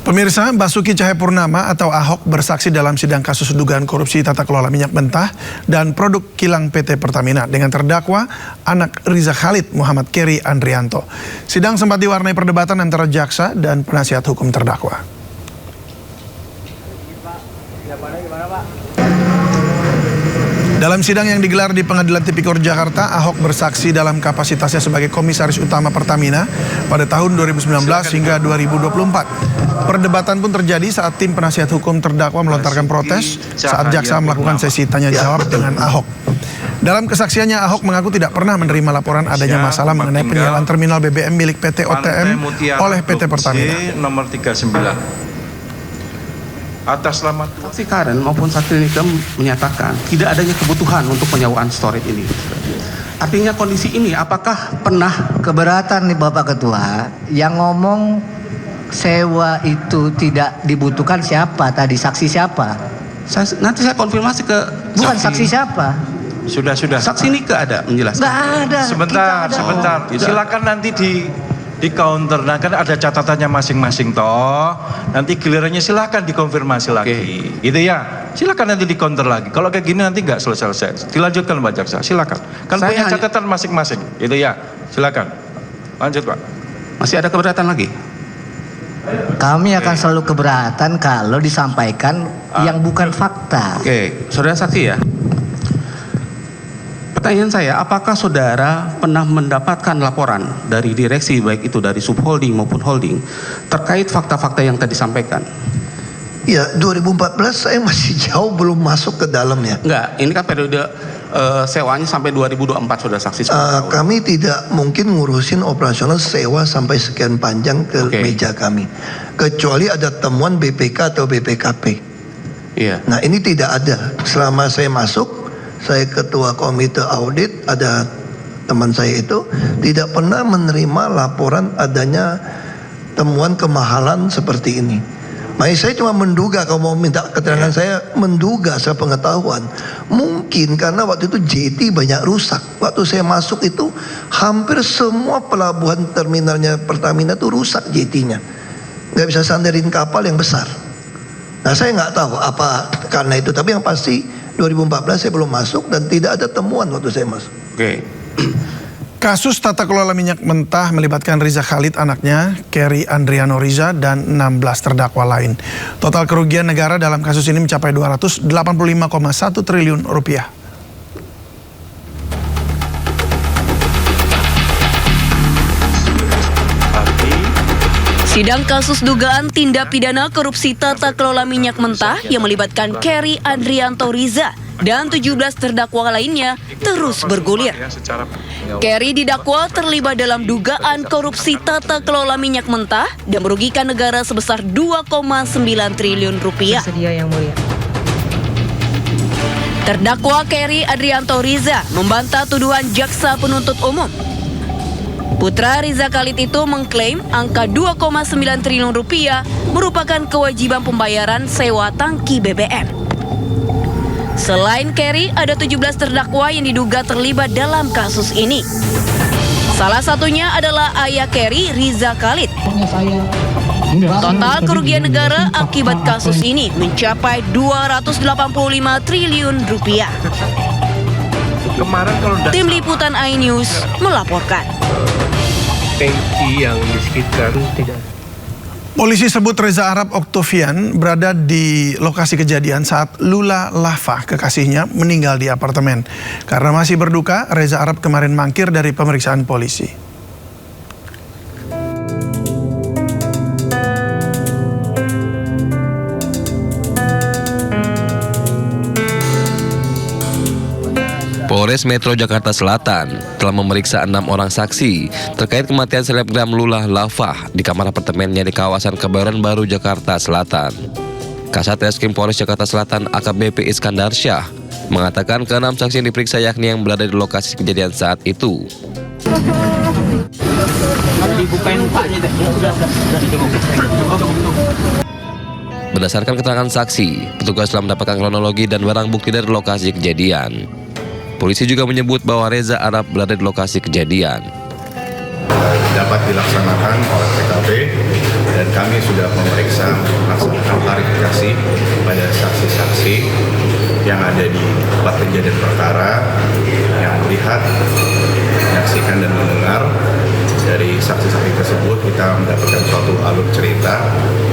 Pemirsa, Basuki Cahayapurnama atau Ahok bersaksi dalam sidang kasus dugaan korupsi tata kelola minyak mentah dan produk kilang PT Pertamina dengan terdakwa anak Riza Khalid, Muhammad Keri Andrianto. Sidang sempat diwarnai perdebatan antara jaksa dan penasihat hukum terdakwa. Dalam sidang yang digelar di Pengadilan Tipikor Jakarta, Ahok bersaksi dalam kapasitasnya sebagai Komisaris Utama Pertamina pada tahun 2019 hingga 2024. Perdebatan pun terjadi saat tim penasihat hukum terdakwa melontarkan protes saat jaksa melakukan sesi tanya jawab dengan Ahok. Dalam kesaksiannya, Ahok mengaku tidak pernah menerima laporan adanya masalah mengenai penyaluran terminal BBM milik PT OTM oleh PT Pertamina. Nomor 39. Atas nama saksi Karen maupun saksi Nika menyatakan tidak adanya kebutuhan untuk penyewaan storage ini. Artinya kondisi ini apakah pernah keberatan nih Bapak Ketua yang ngomong sewa itu tidak dibutuhkan siapa tadi, saksi siapa? Nanti saya konfirmasi ke bukan saksi siapa? Sudah. Saksi Nika ada menjelaskan. Nggak ada. Sebentar. Silakan nanti di counter, nah kan ada catatannya masing-masing toh. Nanti gilirannya silakan dikonfirmasi lagi. Gitu ya. Silakan nanti di counter lagi. Kalau kayak gini nanti nggak selesai. Dilanjutkan Pak Jaksa. Silakan. Kan punya catatan masing-masing. Gitu ya. Silakan. Lanjut Pak. Masih ada keberatan lagi? Kami akan selalu keberatan kalau disampaikan yang bukan fakta. Oke, saudara saksi ya. Pertanyaan saya, apakah saudara pernah mendapatkan laporan dari direksi baik itu dari subholding maupun holding terkait fakta-fakta yang tadi disampaikan? Ya, 2014 saya masih jauh belum masuk ke dalamnya. Enggak, ini kan periode sewanya sampai 2024 saudara saksi. Kami tidak mungkin ngurusin operasional sewa sampai sekian panjang ke meja kami. Kecuali ada temuan BPK atau BPKP. Iya. Nah, ini tidak ada. Selama saya masuk, saya ketua komite audit, ada teman saya itu tidak pernah menerima laporan adanya temuan kemahalan seperti ini. Makanya saya cuma menduga, kalau mau minta keterangan saya menduga sepengetahuan. Mungkin karena waktu itu JT banyak rusak. Waktu saya masuk itu hampir semua pelabuhan terminalnya Pertamina itu rusak JT-nya. Nggak bisa sandarin kapal yang besar. Nah, saya nggak tahu apa karena itu, tapi yang pasti 2014 saya belum masuk dan tidak ada temuan waktu saya masuk. Oke. Kasus tata kelola minyak mentah melibatkan Riza Khalid, anaknya, Keri Andrianto Riza, dan 16 terdakwa lain. Total kerugian negara dalam kasus ini mencapai 285,1 triliun rupiah. Sidang kasus dugaan tindak pidana korupsi tata kelola minyak mentah yang melibatkan Keri Andrianto Riza dan 17 terdakwa lainnya terus bergulir. Keri didakwa terlibat dalam dugaan korupsi tata kelola minyak mentah dan merugikan negara sebesar 2,9 triliun rupiah. Terdakwa Keri Andrianto Riza membantah tuduhan jaksa penuntut umum. Putra Riza Khalid itu mengklaim angka 2,9 triliun rupiah merupakan kewajiban pembayaran sewa tangki BBM. Selain Keri, ada 17 terdakwa yang diduga terlibat dalam kasus ini. Salah satunya adalah ayah Keri, Riza Khalid. Total kerugian negara akibat kasus ini mencapai 285 triliun rupiah. Tim Liputan iNews melaporkan. Yang di sekitar tidak. Polisi sebut Reza Arab Oktavian berada di lokasi kejadian saat Lula Lava, kekasihnya, meninggal di apartemen. Karena masih berduka, Reza Arab kemarin mangkir dari pemeriksaan polisi. Polres Metro Jakarta Selatan telah memeriksa 6 orang saksi terkait kematian selebgram Lula Lava di kamar apartemennya di kawasan Kebayoran Baru, Jakarta Selatan. Kasat Reskrim Polres Jakarta Selatan AKBP Iskandar Syah mengatakan ke-6 saksi yang diperiksa yakni yang berada di lokasi kejadian saat itu. Berdasarkan keterangan saksi, petugas telah mendapatkan kronologi dan barang bukti dari lokasi kejadian. Polisi juga menyebut bahwa Reza Arab berada di lokasi kejadian. Dapat dilaksanakan oleh TKP dan kami sudah memeriksa melaksanakan klarifikasi pada saksi-saksi yang ada di tempat kejadian perkara yang melihat, menyaksikan dan mendengar. Dari saksi-saksi tersebut kita mendapatkan suatu alur cerita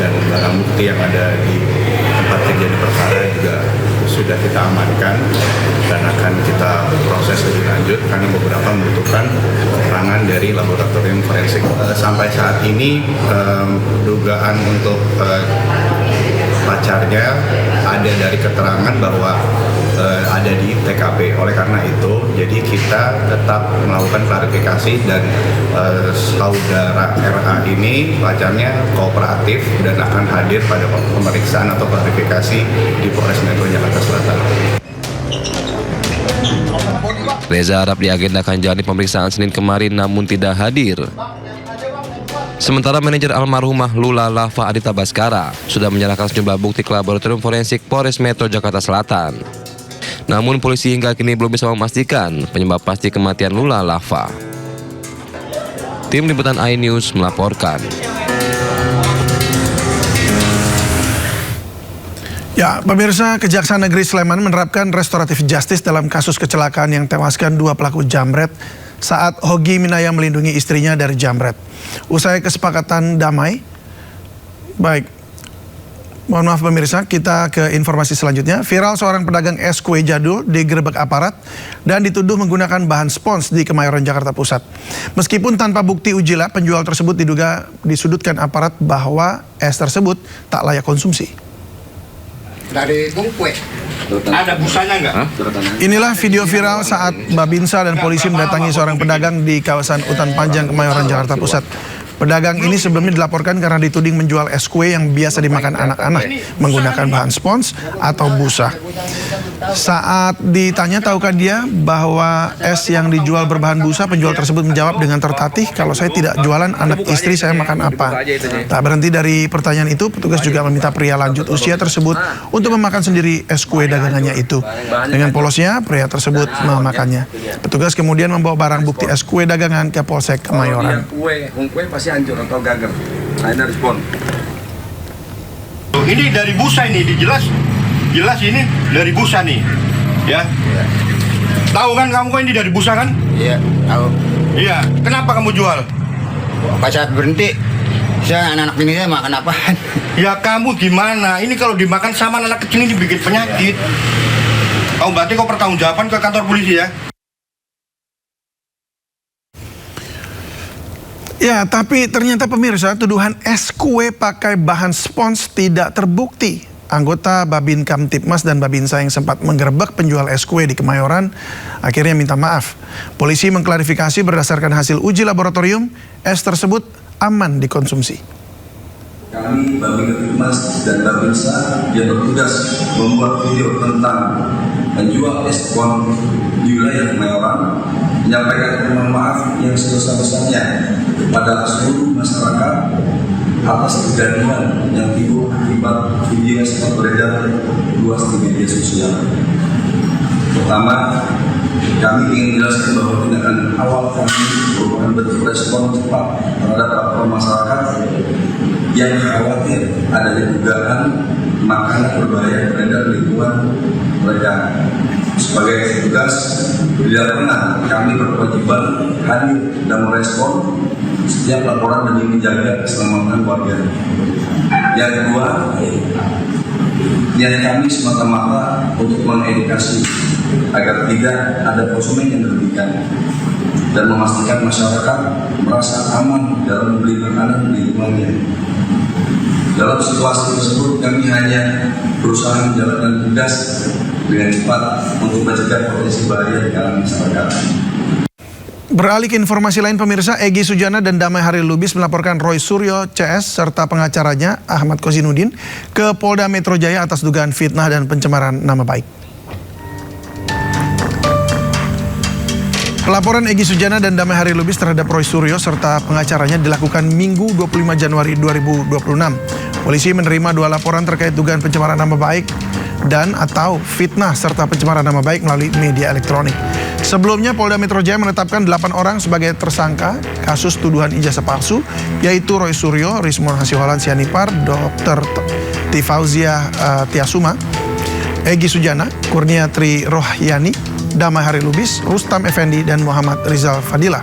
dan barang bukti yang ada di tempat kejadian perkara juga sudah kita amankan dan akan kita proses lebih lanjut karena beberapa membutuhkan keterangan dari laboratorium forensik. Sampai saat ini dugaan untuk pacarnya ada dari keterangan bahwa ada di TKP. Oleh karena itu, jadi kita tetap melakukan klarifikasi dan saudara RA ini pacarnya kooperatif dan akan hadir pada pemeriksaan atau klarifikasi di Polres Metro Jakarta Selatan. Reza Arab diagendakan jalani pemeriksaan Senin kemarin namun tidak hadir. Sementara manajer almarhumah Lula Lava Adita Baskara sudah menyerahkan sejumlah bukti ke laboratorium forensik Polres Metro Jakarta Selatan. Namun polisi hingga kini belum bisa memastikan penyebab pasti kematian Lula Lava. Tim Liputan iNews melaporkan. Ya, pemirsa, Kejaksaan Negeri Sleman menerapkan restoratif justice dalam kasus kecelakaan yang tewaskan 2 pelaku jambret saat Hogi Minaya melindungi istrinya dari jambret. Usai kesepakatan damai, baik, mohon maaf pemirsa, kita ke informasi selanjutnya. Viral seorang pedagang es kue jadul digerebek aparat dan dituduh menggunakan bahan spons di Kemayoran, Jakarta Pusat. Meskipun tanpa bukti uji lab, penjual tersebut diduga disudutkan aparat bahwa es tersebut tak layak konsumsi. Dari kue, ada busanya nggak? Inilah video viral saat Babinsa dan polisi mendatangi seorang pedagang di kawasan Utan Panjang, Kemayoran, Jakarta Pusat. Pedagang ini sebelumnya dilaporkan karena dituding menjual es kue yang biasa dimakan anak-anak menggunakan bahan spons atau busa. Saat ditanya tahukah dia bahwa es yang dijual berbahan busa, penjual tersebut menjawab dengan tertatih, kalau saya tidak jualan, anak istri saya makan apa? Tak berhenti dari pertanyaan itu, petugas juga meminta pria lanjut usia tersebut untuk memakan sendiri es kue dagangannya itu. Dengan polosnya, pria tersebut memakannya. Petugas kemudian membawa barang bukti es kue dagangan ke Polsek Kemayoran. Kue pasti hancur atau gagal. Saya respon. Ini dari busa ini, jelas ini dari busa nih, ya. Tahu kan kamu kok ini dari busa kan? Iya, tahu. Iya, kenapa kamu jual? Pas saat berhenti, saya anak-anak ini saya makan apaan? Ya kamu gimana? Ini kalau dimakan sama anak kecil ini bikin penyakit. Kamu berarti kau pertanggungjawaban ke kantor polisi ya? Ya, tapi ternyata pemirsa, tuduhan es kue pakai bahan spons tidak terbukti. Anggota Babin Kamtipmas dan Babinsa yang sempat menggerebek penjual es kue di Kemayoran akhirnya minta maaf. Polisi mengklarifikasi berdasarkan hasil uji laboratorium, es tersebut aman dikonsumsi. Kami Babin Kamtipmas dan Babinsa yang bertugas membuat video tentang penjual es spons di wilayah Kemayoran menyampaikan permohonan maaf yang sebesar-besarnya kepada seluruh masyarakat atas kegaduhan yang timbul akibat video yang sempat beredar luas di media sosial. Pertama, kami ingin menjelaskan bahwa tindakan awal kami merupakan bentuk respon cepat terhadap laporan masyarakat yang khawatir adanya dugaan makanan berbahaya beredar di lingkungan mereka. Sebagai petugas, bila pernah kami berkewajiban hadir dan merespon setiap laporan demi menjaga keselamatan warga. Yang kedua, niat kami semata-mata untuk mengedukasi agar tidak ada konsumen yang merugikan dan memastikan masyarakat merasa aman dalam membeli makanan di lingkungannya. Dalam situasi tersebut, kami hanya berusaha menjalankan tugas dengan cepat untuk mencegah potensi bahaya di kalangan masyarakat. Beralih ke informasi lain pemirsa, Egy Sujana dan Damai Hari Lubis melaporkan Roy Suryo CS serta pengacaranya Ahmad Kozinudin ke Polda Metro Jaya atas dugaan fitnah dan pencemaran nama baik. Pelaporan Egy Sujana dan Damai Hari Lubis terhadap Roy Suryo serta pengacaranya dilakukan Minggu 25 Januari 2026. Polisi menerima 2 laporan terkait dugaan pencemaran nama baik dan atau fitnah serta pencemaran nama baik melalui media elektronik. Sebelumnya Polda Metro Jaya menetapkan 8 orang sebagai tersangka kasus tuduhan ijazah palsu, yaitu Roy Suryo, Rismon Hasiholan Sianipar, Dr. Tifauzia Tiasuma, Egy Sujana, Kurnia Tri Rohyani, Damai Hari Lubis, Rustam Effendi, dan Muhammad Rizal Fadila.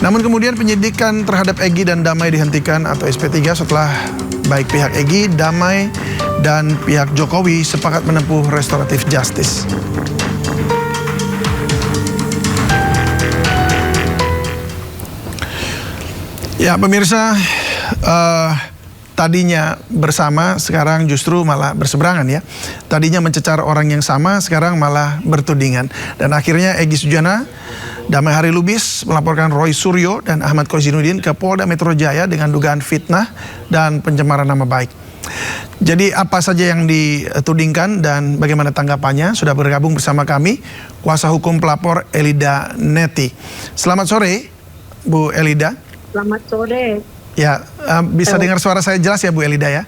Namun kemudian penyidikan terhadap Egy dan Damai dihentikan atau SP3 setelah baik pihak Egy, Damai, dan pihak Jokowi sepakat menempuh restoratif justice. Ya pemirsa, tadinya bersama, sekarang justru malah berseberangan ya. Tadinya mencecar orang yang sama, sekarang malah bertudingan. Dan akhirnya Egy Sujana, Damai Hari Lubis melaporkan Roy Suryo dan Ahmad Kozinudin ke Polda Metro Jaya dengan dugaan fitnah dan pencemaran nama baik. Jadi apa saja yang ditudingkan dan bagaimana tanggapannya? Sudah bergabung bersama kami kuasa hukum pelapor Elida Neti. Selamat sore Bu Elida. Selamat sore. Ya, bisa dengar suara saya jelas ya Bu Elida ya?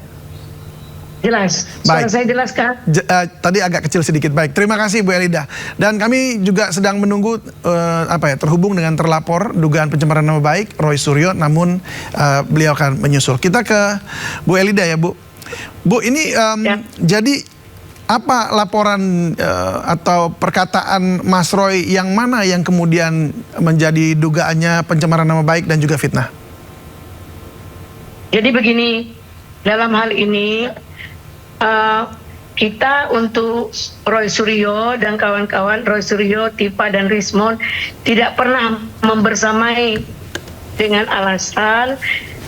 Jelas. Suara saya jelas kan? Tadi agak kecil sedikit. Baik, terima kasih Bu Elida. Dan kami juga sedang menunggu terhubung dengan terlapor dugaan pencemaran nama baik Roy Suryo, namun beliau akan menyusul. Kita ke Bu Elida ya Bu. Bu, ini jadi apa laporan atau perkataan Mas Roy yang mana yang kemudian menjadi dugaannya pencemaran nama baik dan juga fitnah? Jadi begini, dalam hal ini kita untuk Roy Suryo dan kawan-kawan, Roy Suryo, Tifa dan Rismon tidak pernah membersamai dengan alasan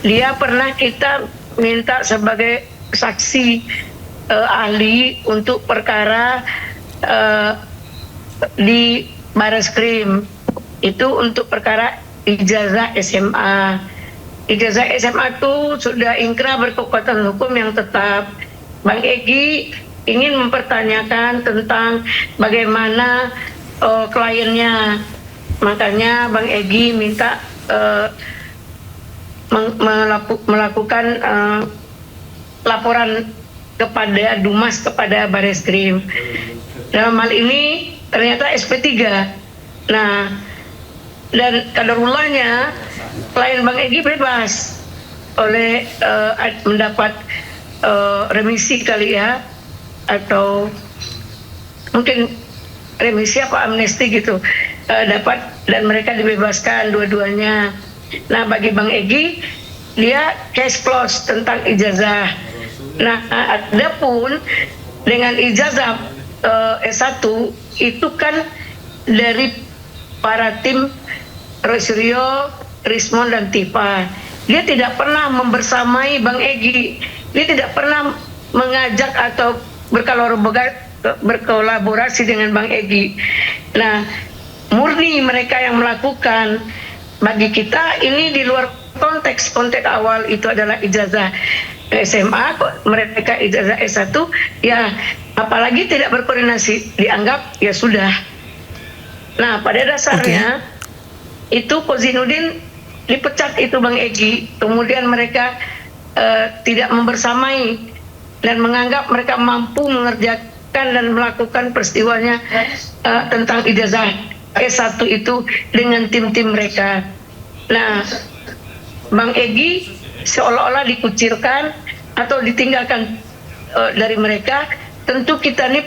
dia pernah kita minta sebagai saksi ahli untuk perkara di Bareskrim. Itu untuk perkara ijazah SMA. Ijazah SMA itu sudah ingkrah berkekuatan hukum yang tetap. Bang Egy ingin mempertanyakan tentang bagaimana kliennya. Makanya Bang Egy minta melakukan laporan kepada Dumas, kepada Bareskrim. Dalam hal ini ternyata SP3. Nah, dan kadarulahnya klien Bang Egy bebas oleh mendapat remisi kali ya, atau mungkin remisi apa amnesti gitu, dapat, dan mereka dibebaskan dua-duanya. Nah, bagi Bang Egy dia case close tentang ijazah. Nah, adapun dengan ijazah S1 itu kan dari para tim Roy Suryo, Rismon dan Tifa. Dia tidak pernah membersamai Bang Egy. Dia tidak pernah mengajak atau berkolaborasi dengan Bang Egy. Nah, murni mereka yang melakukan. Bagi kita ini di luar konteks awal itu adalah ijazah SMA, mereka ijazah S1, ya apalagi tidak berkoordinasi, dianggap ya sudah. Nah, pada dasarnya itu Kozinudin dipecat itu Bang Egy, kemudian mereka tidak membersamai dan menganggap mereka mampu mengerjakan dan melakukan peristiwanya tentang ijazah S1 itu dengan tim-tim mereka. Nah, Bang Egy seolah-olah dikucilkan atau ditinggalkan dari mereka. Tentu kita ini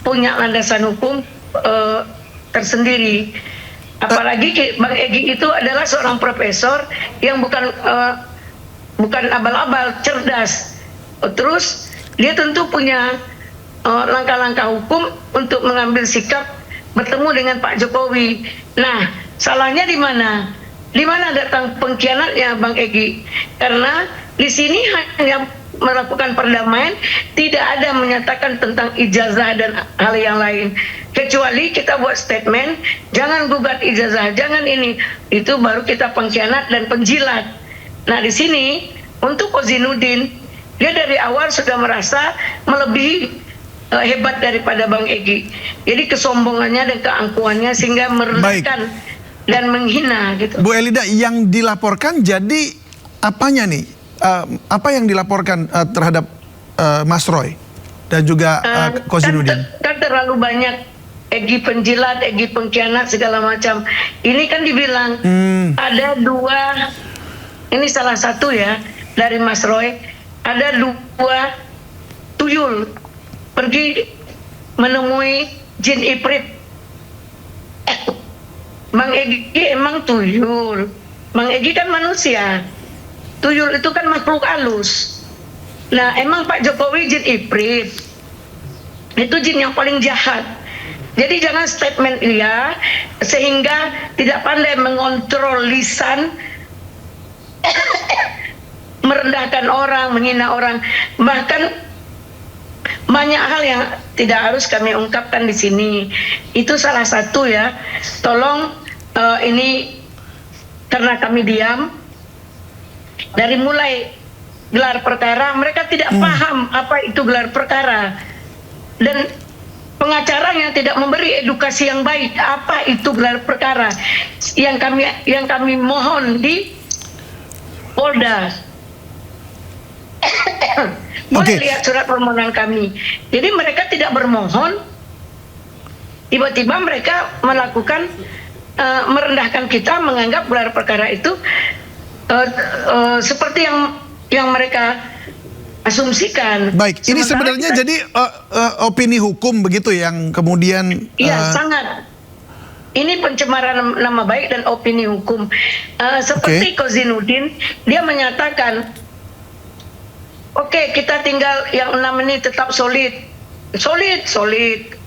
punya landasan hukum tersendiri. Apalagi Bang Egy itu adalah seorang profesor yang bukan abal-abal, cerdas. Terus dia tentu punya langkah-langkah hukum untuk mengambil sikap bertemu dengan Pak Jokowi. Nah, salahnya di mana? Di mana datang pengkhianatnya Bang Egy? Karena di sini hanya melakukan perdamaian, tidak ada menyatakan tentang ijazah dan hal yang lain. Kecuali kita buat statement, jangan gugat ijazah, jangan ini. Itu baru kita pengkhianat dan penjilat. Nah, di sini untuk Kozinudin, dia dari awal sudah merasa melebihi hebat daripada Bang Egy. Jadi kesombongannya dan keangkuhannya sehingga merendahkan dan menghina gitu. Bu Elida, yang dilaporkan jadi apanya nih? Apa yang dilaporkan terhadap Mas Roy dan juga Kozinudin? Kan terlalu banyak Egy penjilat, Egy pengkhianat segala macam. Ini kan dibilang ada 2, ini salah satu ya dari Mas Roy, ada 2 tuyul pergi menemui jin Iprit. Bang Egy emang tuyul, Bang Egy kan manusia, tuyul itu kan makhluk halus. Nah emang Pak Jokowi jin Iprit, itu jin yang paling jahat. Jadi jangan statement iya sehingga tidak pandai mengontrol lisan, merendahkan orang, menghina orang, bahkan banyak hal yang tidak harus kami ungkapkan di sini. Itu salah satu ya. Tolong ini karena kami diam dari mulai gelar perkara, mereka tidak paham apa itu gelar perkara dan pengacaranya tidak memberi edukasi yang baik apa itu gelar perkara yang kami mohon di Polda. Boleh lihat surat permohonan kami. Jadi mereka tidak bermohon, tiba-tiba mereka melakukan merendahkan kita, menganggap gelar perkara itu seperti yang mereka asumsikan. Baik, ini sebenarnya jadi opini hukum begitu yang kemudian... Iya, sangat. Ini pencemaran nama baik dan opini hukum. Seperti Kozinudin, dia menyatakan, oke, kita tinggal yang 6 ini tetap solid,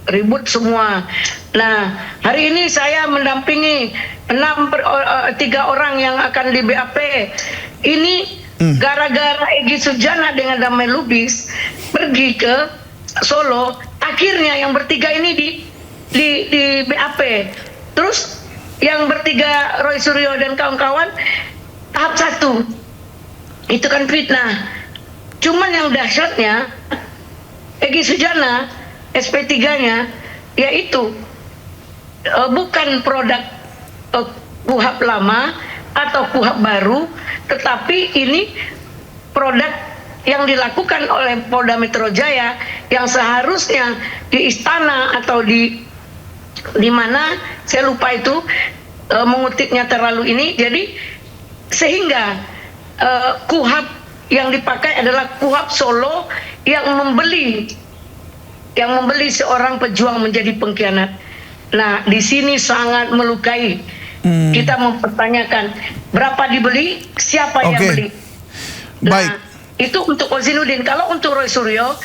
ribut semua. Nah, hari ini saya mendampingi 3 orang yang akan di BAP. Ini gara-gara Egy Sujana dengan Damai Lubis pergi ke Solo, akhirnya yang bertiga ini di BAP. Terus yang bertiga Roy Suryo dan kawan-kawan tahap 1. Itu kan fitnah. Cuman yang dahsyatnya Egy Sujana SP3-nya yaitu bukan produk KUHP lama atau KUHP baru, tetapi ini produk yang dilakukan oleh Polda Metro Jaya yang seharusnya di istana atau di mana saya lupa itu mengutipnya terlalu ini. Jadi sehingga KUHP yang dipakai adalah KUHP Solo yang membeli seorang pejuang menjadi pengkhianat. Nah, di sini sangat melukai. Kita mempertanyakan berapa dibeli, siapa yang beli. Nah, itu untuk Kozinudin. Kalau untuk Roy Suryo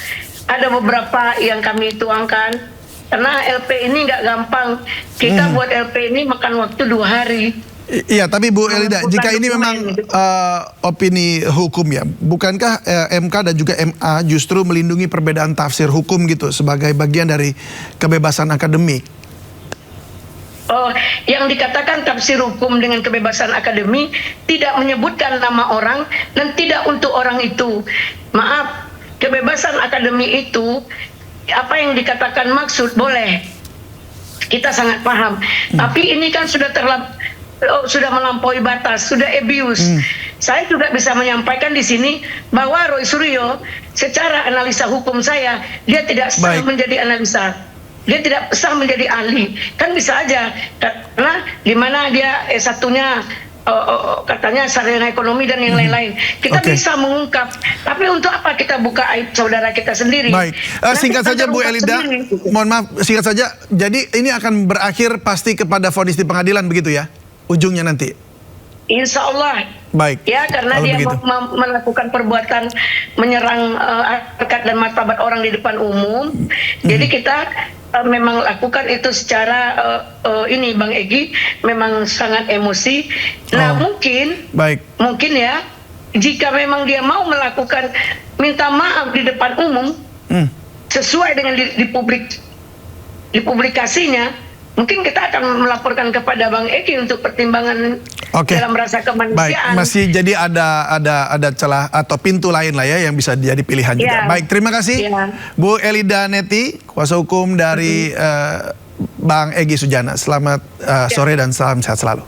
ada beberapa yang kami tuangkan karena LP ini nggak gampang. Kita buat LP ini makan waktu 2 hari. Iya, tapi Bu Elida, jika ini memang opini hukum ya, bukankah MK dan juga MA justru melindungi perbedaan tafsir hukum gitu sebagai bagian dari kebebasan akademik? Yang dikatakan tafsir hukum dengan kebebasan akademik tidak menyebutkan nama orang dan tidak untuk orang itu. Maaf, kebebasan akademik itu apa yang dikatakan maksud boleh, kita sangat paham. Tapi ini kan sudah melampaui batas, sudah abuse. Saya juga bisa menyampaikan di sini bahwa Roy Suryo secara analisa hukum saya, dia tidak sah menjadi analisa. Dia tidak sah menjadi ahli. Kan bisa aja karena di mana dia S1-nya katanya sarjana ekonomi dan yang lain-lain. Kita bisa mengungkap. Tapi untuk apa kita buka aib saudara kita sendiri? Baik, singkat saja Bu Elida, mohon maaf, singkat saja. Jadi ini akan berakhir pasti kepada vonis di pengadilan begitu ya? Ujungnya nanti? Insya Allah. Baik. Ya, karena dia melakukan perbuatan menyerang harkat dan martabat orang di depan umum. Jadi kita memang lakukan itu secara ini Bang Egy memang sangat emosi. Nah mungkin ya jika memang dia mau melakukan minta maaf di depan umum sesuai dengan dipublikasinya, mungkin kita akan melaporkan kepada Bang Egy untuk pertimbangan dalam rasa kemanusiaan. Baik, masih jadi ada celah atau pintu lain lah ya yang bisa jadi pilihan juga. Baik, terima kasih Bu Elida Neti, kuasa hukum dari Bang Egy Sujana. Selamat sore dan salam sehat selalu.